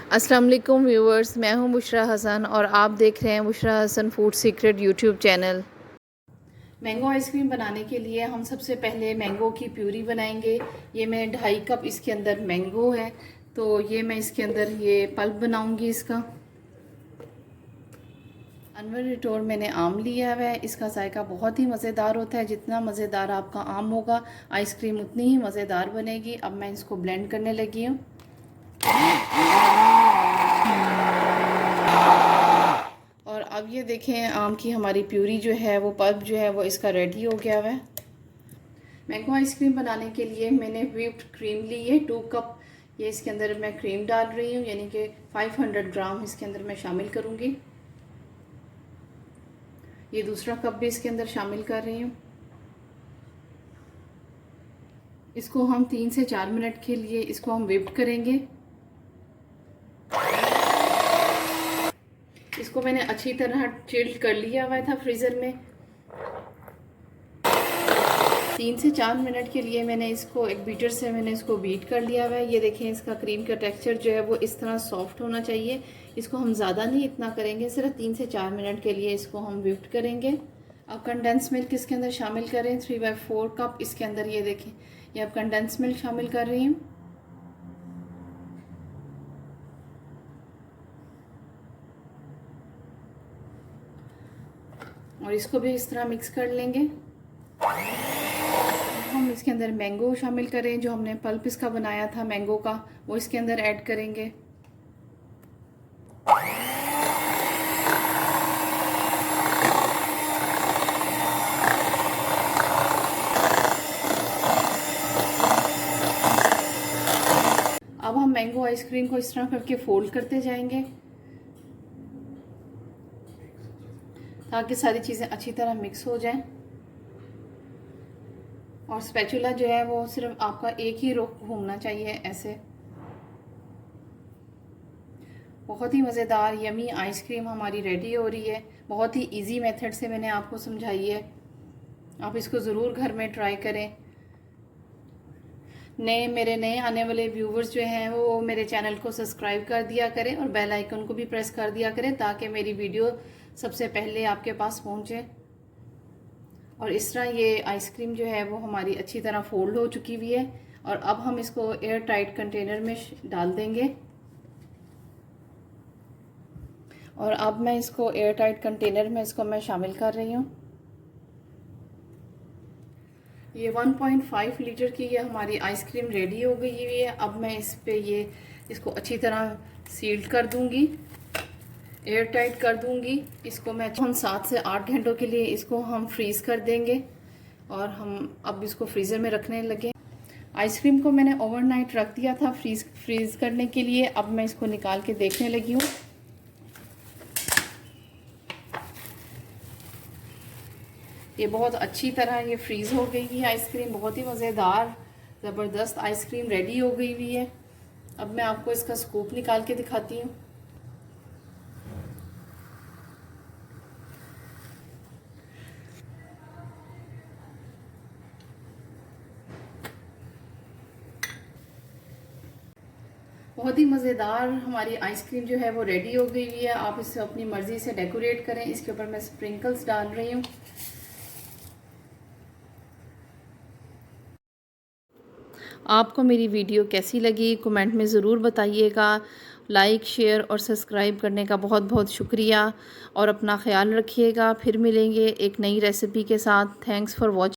अस्सलाम वालेकुम व्यूवर्स, मैं हूं बुशरा हसन और आप देख रहे हैं Bushra Hasan food secret YouTube channel. Mango ice cream बनाने के लिए हम सबसे पहले मैंगो की प्यूरी बनाएंगे। ये मैं 2.5 कप इसके अंदर मैंगो है, तो ये मैं इसके अंदर ये पल्प बनाऊंगी इसका। अनवर रिटोर मैंने आम लिया हुआ है, इसका जायका बहुत ही मज़ेदार होता है। जितना मज़ेदार आपका आम होगा आइसक्रीम उतनी ही मज़ेदार बनेगी। अब मैं इसको ब्लेंड करने लगी हूँ। और अब ये देखें आम की हमारी प्यूरी जो है वो पल्प जो है वो इसका रेडी हो गया हुआ है। मैंगो आइसक्रीम बनाने के लिए मैंने व्हिप्ड क्रीम ली है 2 कप। ये इसके अंदर मैं क्रीम डाल रही हूँ, यानी कि 500 ग्राम इसके अंदर मैं शामिल करूँगी। ये दूसरा कप भी इसके अंदर शामिल कर रही हूँ। इसको हम 3 से 4 मिनट के लिए इसको हम व्हिप्ड करेंगे। इसको मैंने अच्छी तरह चिल्ड कर लिया हुआ था फ्रीज़र में। 3 से 4 मिनट के लिए मैंने इसको एक बीटर से मैंने इसको बीट कर लिया हुआ है। ये देखें इसका क्रीम का टेक्सचर जो है वो इस तरह सॉफ्ट होना चाहिए। इसको हम ज़्यादा नहीं इतना करेंगे, सिर्फ 3 से 4 मिनट के लिए इसको हम व्हिप्ड करेंगे। अब कंडेंस मिल्क इसके अंदर शामिल करें 3/4 कप इसके अंदर। ये देखें ये अब कंडेंस मिल्क शामिल कर रही हूँ। और इसको भी इस तरह मिक्स कर लेंगे। हम इसके अंदर मैंगो शामिल करें, जो हमने पल्प इसका बनाया था मैंगो का, वो इसके अंदर ऐड करेंगे। अब हम मैंगो आइसक्रीम को इस तरह करके फोल्ड करते जाएंगे ताकि सारी चीज़ें अच्छी तरह मिक्स हो जाएं। और स्पैचुला जो है वो सिर्फ आपका एक ही रुख घूमना चाहिए ऐसे। बहुत ही मज़ेदार यमी आइसक्रीम हमारी रेडी हो रही है। बहुत ही इजी मेथड से मैंने आपको समझाई है, आप इसको ज़रूर घर में ट्राई करें। मेरे नए आने वाले व्यूवर्स जो हैं वो मेरे चैनल को सब्सक्राइब कर दिया करें और बेल आइकन को भी प्रेस कर दिया करें ताकि मेरी वीडियो सबसे पहले आपके पास पहुंचे। और इस तरह ये आइसक्रीम जो है वो हमारी अच्छी तरह फोल्ड हो चुकी हुई है। और अब हम इसको एयर टाइट कंटेनर में डाल देंगे। और अब मैं इसको एयर टाइट कंटेनर में इसको मैं शामिल कर रही हूँ। ये 1.5 लीटर की ये हमारी आइसक्रीम रेडी हो गई हुई है। अब मैं इस पे इसको अच्छी तरह सील्ड कर दूंगी, एयर टाइट कर दूंगी। इसको हम 7 से 8 घंटों के लिए इसको हम फ्रीज़ कर देंगे। और हम अब इसको फ्रीज़र में रखने लगे। आइसक्रीम को मैंने ओवरनाइट रख दिया था फ्रीज़ करने के लिए। अब मैं इसको निकाल के देखने लगी हूँ। ये बहुत अच्छी तरह ये फ्रीज़ हो गई हुई है आइसक्रीम। बहुत ही मज़ेदार ज़बरदस्त आइसक्रीम रेडी हो गई हुई है। अब मैं आपको इसका स्कूप निकाल के दिखाती हूँ। बहुत ही मज़ेदार हमारी आइसक्रीम जो है वो रेडी हो गई हुई है। आप इसे अपनी मर्ज़ी से डेकोरेट करें। इसके ऊपर मैं स्प्रिंकल्स डाल रही हूँ। आपको मेरी वीडियो कैसी लगी कमेंट में ज़रूर बताइएगा। लाइक शेयर और सब्सक्राइब करने का बहुत बहुत शुक्रिया। और अपना ख्याल रखिएगा। फिर मिलेंगे एक नई रेसिपी के साथ। Thanks for watching.